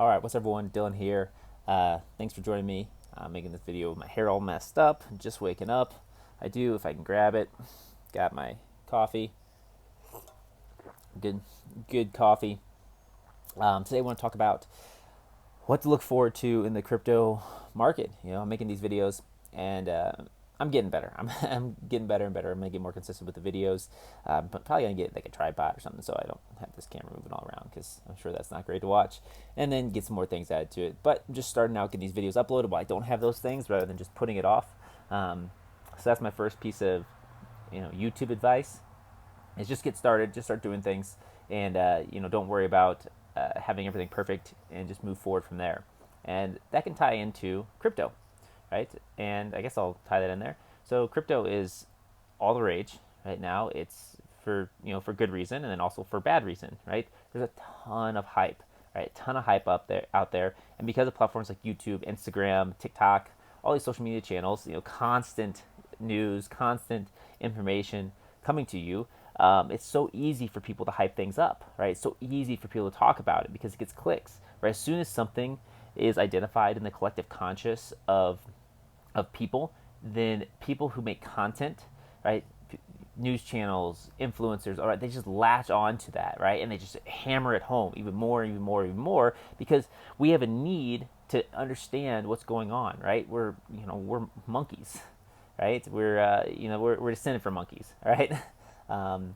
All right, what's everyone? Dylan here. Thanks for joining me. I'm making this video with my hair all messed up, just waking up. I do, if I can grab it. Got my coffee. Good coffee. Today I want to talk about what to look forward to in the crypto market. I'm making these videos and I'm getting better. I'm getting better and better. I'm gonna get more consistent with the videos. But probably gonna get like a tripod or something so I don't have this camera moving all around because I'm sure that's not great to watch. And then get some more things added to it. But I'm just starting out getting these videos uploaded while I don't have those things, rather than just putting it off. So that's my first piece of YouTube advice. Is just get started, just start doing things, and don't worry about having everything perfect, and just move forward from there. And that can tie into crypto, right? And I guess I'll tie that in there. So crypto is all the rage right now. It's for good reason, and then also for bad reason, right? There's a ton of hype, right? A ton of hype out there, and because of platforms like YouTube, Instagram, TikTok, all these social media channels, constant news, constant information coming to you. It's so easy for people to hype things up, right? It's so easy for people to talk about it because it gets clicks, right? As soon as something is identified in the collective conscious of people, then people who make content, right? News channels, influencers, all right, they just latch on to that, right? And they just hammer it home even more, even more, even more, because we have a need to understand what's going on, right? We're monkeys, right? We're descended from monkeys, right? Um,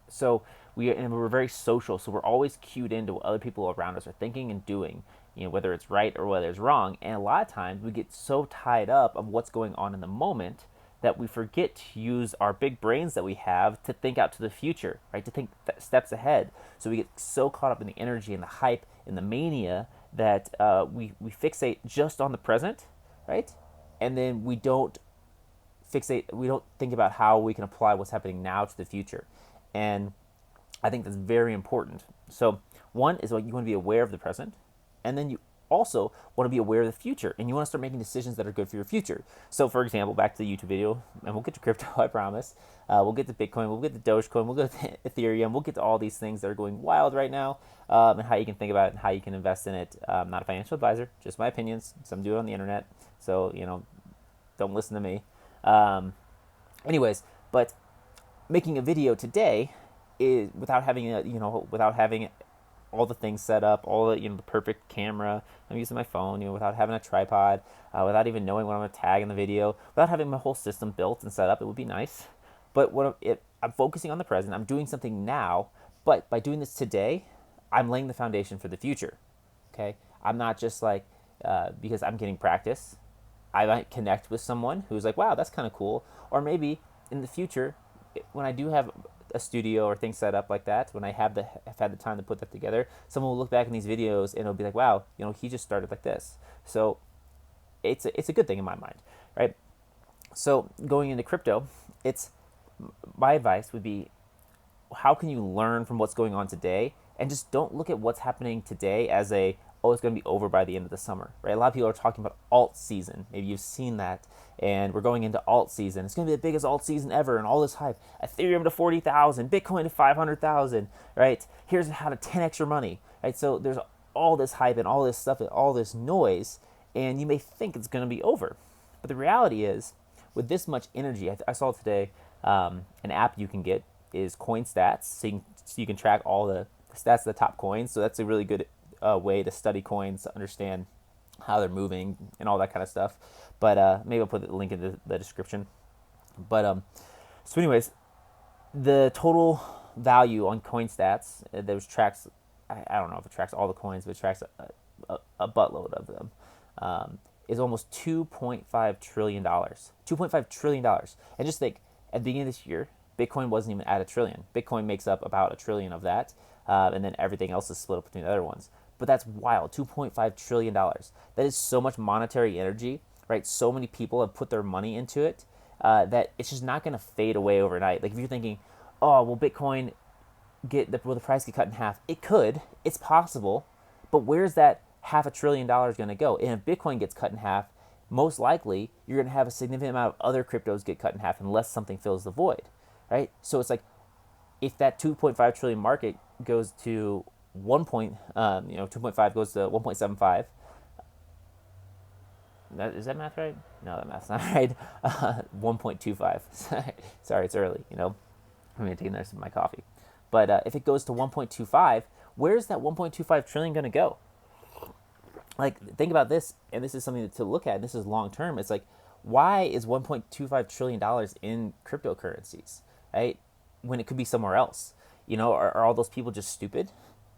so we're very social, so we're always cued into what other people around us are thinking and doing, whether it's right or whether it's wrong. And a lot of times we get so tied up of what's going on in the moment that we forget to use our big brains that we have to think out to the future, right? To think steps ahead. So we get so caught up in the energy and the hype and the mania that we fixate just on the present, right? And then we don't think about how we can apply what's happening now to the future. And I think that's very important. So one is, like, you want to be aware of the present, and then you also want to be aware of the future, and you want to start making decisions that are good for your future. So for example, back to the YouTube video, and we'll get to crypto, I promise. We'll get to Bitcoin, we'll get to Dogecoin, we'll get to Ethereum, we'll get to all these things that are going wild right now, and how you can think about it and how you can invest in it. I'm not a financial advisor, just my opinions. Some do it on the internet, so don't listen to me. Anyways, but making a video today is without having all the things set up, all the perfect camera. I'm using my phone, without having a tripod, without even knowing what I'm going to tag in the video, without having my whole system built and set up. It would be nice, but I'm focusing on the present. I'm doing something now, but by doing this today, I'm laying the foundation for the future. Okay, I'm not just because I'm getting practice. I might connect with someone who's like, wow, that's kind of cool. Or maybe in the future, when I do have a studio or things set up like that, when I've had the time to put that together, someone will look back in these videos and it'll be like, wow, he just started like this. So it's a good thing in my mind, right? So going into crypto, my advice would be, how can you learn from what's going on today, and just don't look at what's happening today as it's going to be over by the end of the summer, right? A lot of people are talking about alt season. Maybe you've seen that, and we're going into alt season. It's going to be the biggest alt season ever, and all this hype. Ethereum to 40,000, Bitcoin to 500,000, right? Here's how to 10x your money, right? So there's all this hype and all this stuff and all this noise, and you may think it's going to be over. But the reality is, with this much energy, I saw today an app you can get is Coin Stats, so you can track all the stats of the top coins. So that's a really good way to study coins, to understand how they're moving and all that kind of stuff. But maybe I'll put the link in the description. But so anyways, the total value on Coin Stats, those tracks, I don't know if it tracks all the coins, but it tracks a buttload of them, is almost $2.5 trillion. $2.5 trillion. And just think, at the beginning of this year, Bitcoin wasn't even at $1 trillion. Bitcoin makes up about $1 trillion of that, and then everything else is split up between the other ones. But that's wild, $2.5 trillion. That is so much monetary energy, right? So many people have put their money into it that it's just not going to fade away overnight. Like if you're thinking, oh, will Bitcoin will the price get cut in half? It could, it's possible, but where's that $500 billion going to go? And if Bitcoin gets cut in half, most likely you're going to have a significant amount of other cryptos get cut in half unless something fills the void, right? So it's like, if that 2.5 trillion market goes to 2.5 goes to 1.75. Is that math right? No, that math's not right. 1.25. Sorry, it's early. I'm taking this with my coffee. But if it goes to 1.25, where's that 1.25 trillion going to go? Like, think about this, and this is something to look at. And this is long term. It's like, why is 1.25 trillion dollars in cryptocurrencies, right? When it could be somewhere else. Are all those people just stupid?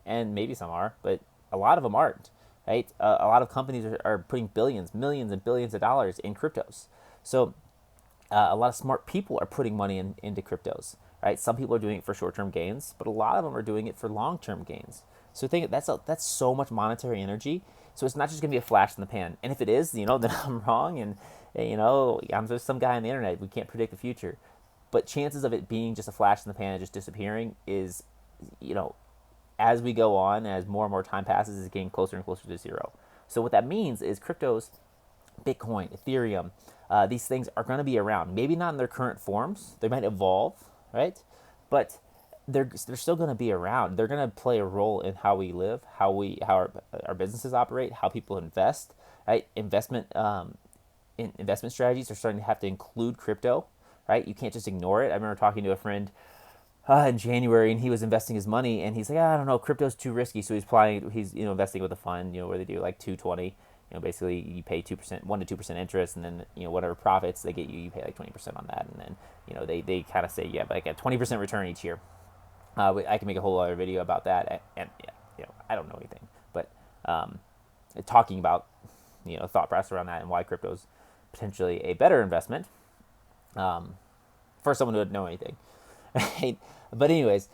And maybe some are, but a lot of them aren't, right? A lot of companies are putting billions, millions, and billions of dollars in cryptos. So a lot of smart people are putting money into cryptos, right? Some people are doing it for short-term gains, but a lot of them are doing it for long-term gains. So think that's so much monetary energy. So it's not just gonna be a flash in the pan. And if it is, then I'm wrong, and I'm just some guy on the internet. We can't predict the future, but chances of it being just a flash in the pan and just disappearing is, as we go on, as more and more time passes, is getting closer and closer to zero. So what that means is cryptos, Bitcoin, Ethereum, these things are going to be around. Maybe not in their current forms. They might evolve, right? But they're still going to be around. They're going to play a role in how we live, how our businesses operate, how people invest, right? Investment strategies are starting to have to include crypto, right? You can't just ignore it. I remember talking to a friend in January, and he was investing his money, and he's like, I don't know, crypto's too risky. So he's investing with a fund, where they do like 220. Basically you pay 2%, 1 to 2% interest, and then whatever profits they get you pay like 20% on that, and then they kind of say like a 20% return each year. I can make a whole other video about that, and I don't know anything, but talking about thought process around that and why crypto's potentially a better investment for someone who doesn't know anything. Right? But anyways,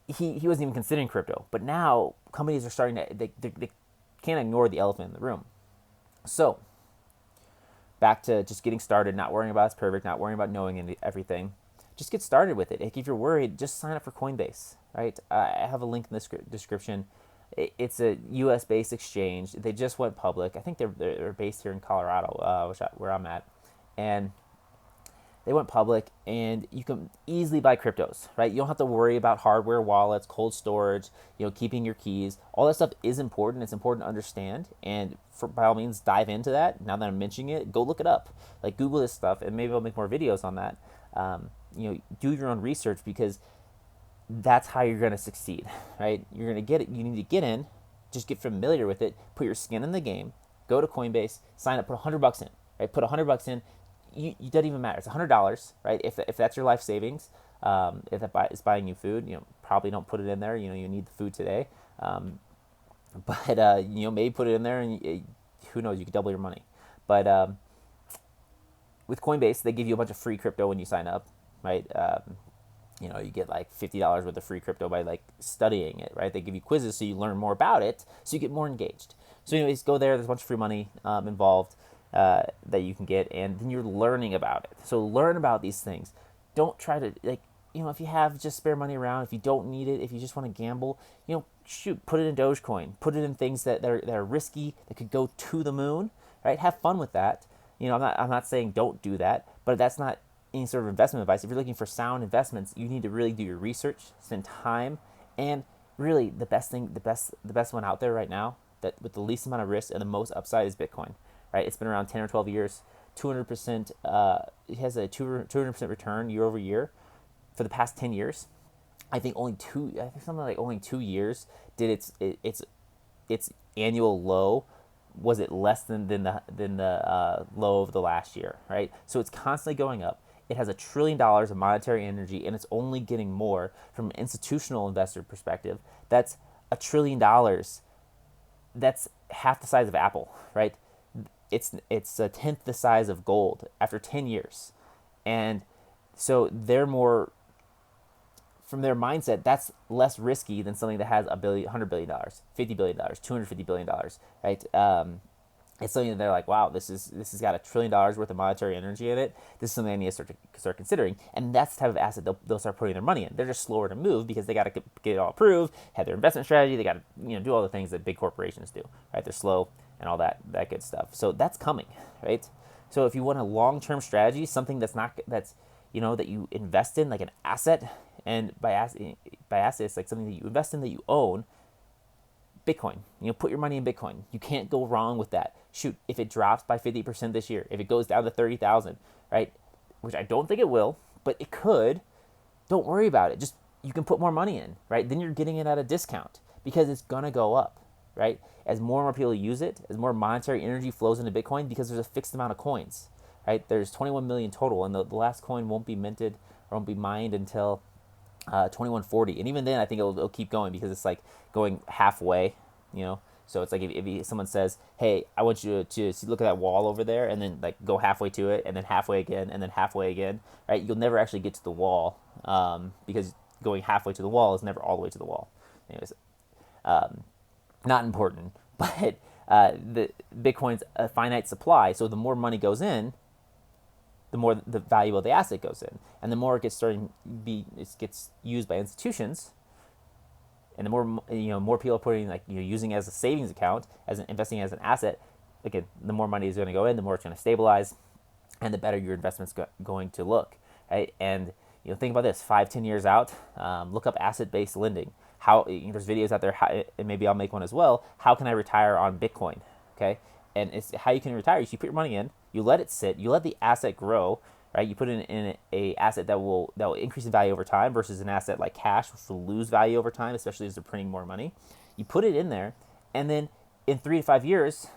he wasn't even considering crypto. But now companies are starting to they can't ignore the elephant in the room. So back to just getting started, not worrying about it's perfect, not worrying about knowing everything. Just get started with it. If you're worried, just sign up for Coinbase. Right? I have a link in the description. It's a U.S. based exchange. They just went public. I think they're based here in Colorado, where I'm at, and they went public, and you can easily buy cryptos, right? You don't have to worry about hardware wallets, cold storage, keeping your keys. All that stuff is important. It's important to understand, and by all means, dive into that. Now that I'm mentioning it, go look it up. Like, Google this stuff, and maybe I'll make more videos on that. Do your own research, because that's how you're going to succeed, right? You're going to get it. You need to get in, just get familiar with it, put your skin in the game, go to Coinbase, sign up, put $100 in, right? Put $100 in. You doesn't even matter. It's $100, right? If that's your life savings, if that is buying you food, probably don't put it in there. You need the food today, but maybe put it in there, and who knows? You could double your money. But with Coinbase, they give you a bunch of free crypto when you sign up, right? You get like $50 worth of free crypto by like studying it, right? They give you quizzes so you learn more about it, so you get more engaged. So anyways, go there. There's a bunch of free money involved. That you can get, and then you're learning about it. So learn about these things. Don't try to, if you have just spare money around, if you don't need it, if you just want to gamble, put it in Dogecoin, put it in things that are risky, that could go to the moon, right? Have fun with that. I'm not saying don't do that, but that's not any sort of investment advice. If you're looking for sound investments, you need to really do your research, spend time, and really the best one out there right now, that with the least amount of risk and the most upside, is Bitcoin. Right, it's been around 10 or 12 years, 200%. It has a 200% return year over year for the past 10 years. I think something like only 2 years did its annual low. Was it less than the low of the last year? Right, so it's constantly going up. It has $1 trillion of monetary energy, and it's only getting more from an institutional investor perspective. That's $1 trillion. That's half the size of Apple, right? It's a tenth the size of gold after 10 years. And so they're more, from their mindset, that's less risky than something that has $100 billion, $50 billion, $250 billion, right? It's something that they're like, wow, this has got $1 trillion worth of monetary energy in it. This is something I need to start considering. And that's the type of asset they'll start putting their money in. They're just slower to move because they got to get it all approved, have their investment strategy. They got to do all the things that big corporations do, right? They're slow and all that good stuff. So that's coming, right? So if you want a long-term strategy, something that you invest in, like an asset, and by asset, it's like something that you invest in that you own, Bitcoin. Put your money in Bitcoin. You can't go wrong with that. Shoot, if it drops by 50% this year, if it goes down to 30,000, right? Which I don't think it will, but it could. Don't worry about it. Just you can put more money in, right? Then you're getting it at a discount because it's gonna go up, right? As more and more people use it, as more monetary energy flows into Bitcoin, because there's a fixed amount of coins, right? There's 21 million total, and the last coin won't be minted or won't be mined until 2140, and even then I think it'll keep going because it's like going halfway. So it's like if someone says, hey, I want you to look at that wall over there, and then like go halfway to it, and then halfway again, and then halfway again, right? You'll never actually get to the wall, because going halfway to the wall is never all the way to the wall. Anyways, not important, but the Bitcoin's a finite supply, so the more money goes in, the more the value of the asset goes in, and the more it gets used by institutions, and the more more people are putting using it as a savings account, investing as an asset. Again, the more money is going to go in, the more it's going to stabilize, and the better your investment's going to look, right? And think about this: 5-10 years out, look up asset-based lending. How there's videos out there, and maybe I'll make one as well. How can I retire on Bitcoin? Okay, and it's how you can retire. You put your money in, you let it sit, you let the asset grow, right? You put it in a asset that will increase in value over time versus an asset like cash, which will lose value over time, especially as they're printing more money. You put it in there, and then in 3 to 5 years,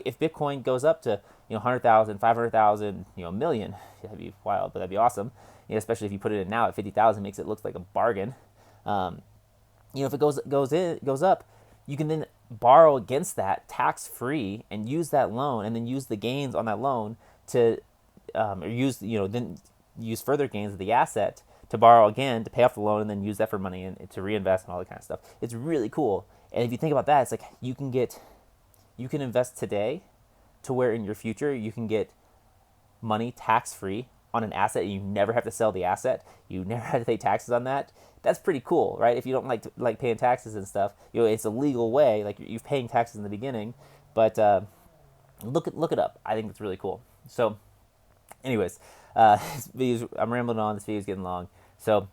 if Bitcoin goes up to 100,000, 500,000, a million, that'd be wild, but that'd be awesome. Especially if you put it in now at 50,000, makes it look like a bargain. If it goes up, you can then borrow against that tax free and use that loan, and then use the gains on that loan to then use further gains of the asset to borrow again to pay off the loan, and then use that for money and to reinvest and all that kind of stuff. It's really cool. And if you think about that, it's like you can invest today to where in your future you can get money tax free on an asset, and you never have to sell the asset. You never have to pay taxes on that. That's pretty cool, right? If you don't like paying taxes and stuff, it's a legal way. Like you're paying taxes in the beginning, but look it up. I think it's really cool. So, anyways, I'm rambling on. This video's getting long. So,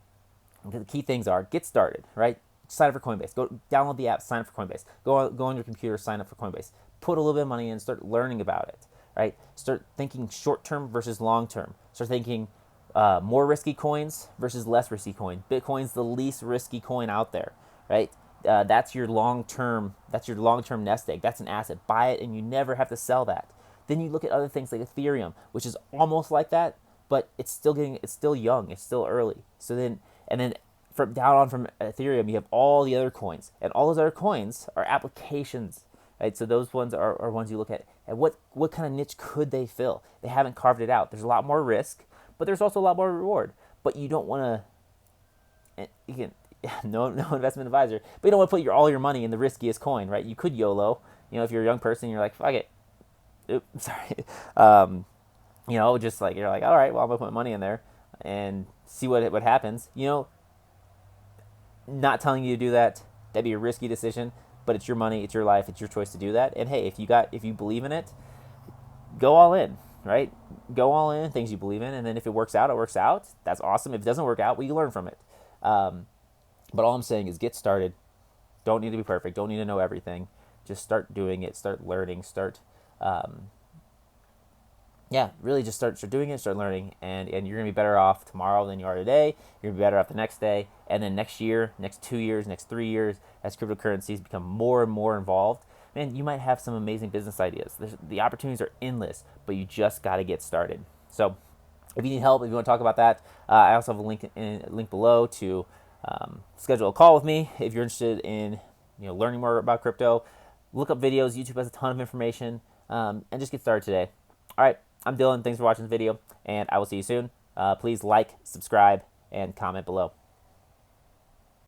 the key things are: get started, right? Sign up for Coinbase. Go download the app. Sign up for Coinbase. Go on your computer. Sign up for Coinbase. Put a little bit of money in. Start learning about it. Right? Start thinking short term versus long term. Start thinking more risky coins versus less risky coin. Bitcoin's the least risky coin out there, right? That's your long term. That's your long term nest egg. That's an asset. Buy it, and you never have to sell that. Then you look at other things like Ethereum, which is almost like that, but it's still young. It's still early. So then from Ethereum, you have all the other coins, and all those other coins are applications. Right, so those ones are ones you look at, and what kind of niche could they fill? They haven't carved it out. There's a lot more risk, but there's also a lot more reward. But you don't want to, again, no investment advisor, but you don't want to put all your money in the riskiest coin, right? You could YOLO. If you're a young person, you're like, fuck it. Oops, sorry. Just like you're like, all right, well, I'm gonna put my money in there and see what happens. Not telling you to do that. That'd be a risky decision. But it's your money, it's your life, it's your choice to do that. And hey, if you believe in it, go all in, right? Go all in things you believe in, and then if it works out, it works out. That's awesome. If it doesn't work out, well, you learn from it. But all I'm saying is get started. Don't need to be perfect. Don't need to know everything. Just start doing it. Start learning. Really just start doing it, start learning, and you're going to be better off tomorrow than you are today. You're going to be better off the next day, and then next year, next 2 years, next 3 years, as cryptocurrencies become more and more involved, man, you might have some amazing business ideas. The opportunities are endless, but you just got to get started. So if you need help, if you want to talk about that, I also have a link below to schedule a call with me. If you're interested in learning more about crypto, look up videos. YouTube has a ton of information, and just get started today. All right. I'm Dylan. Thanks for watching this video, and I will see you soon. Please like, subscribe, and comment below.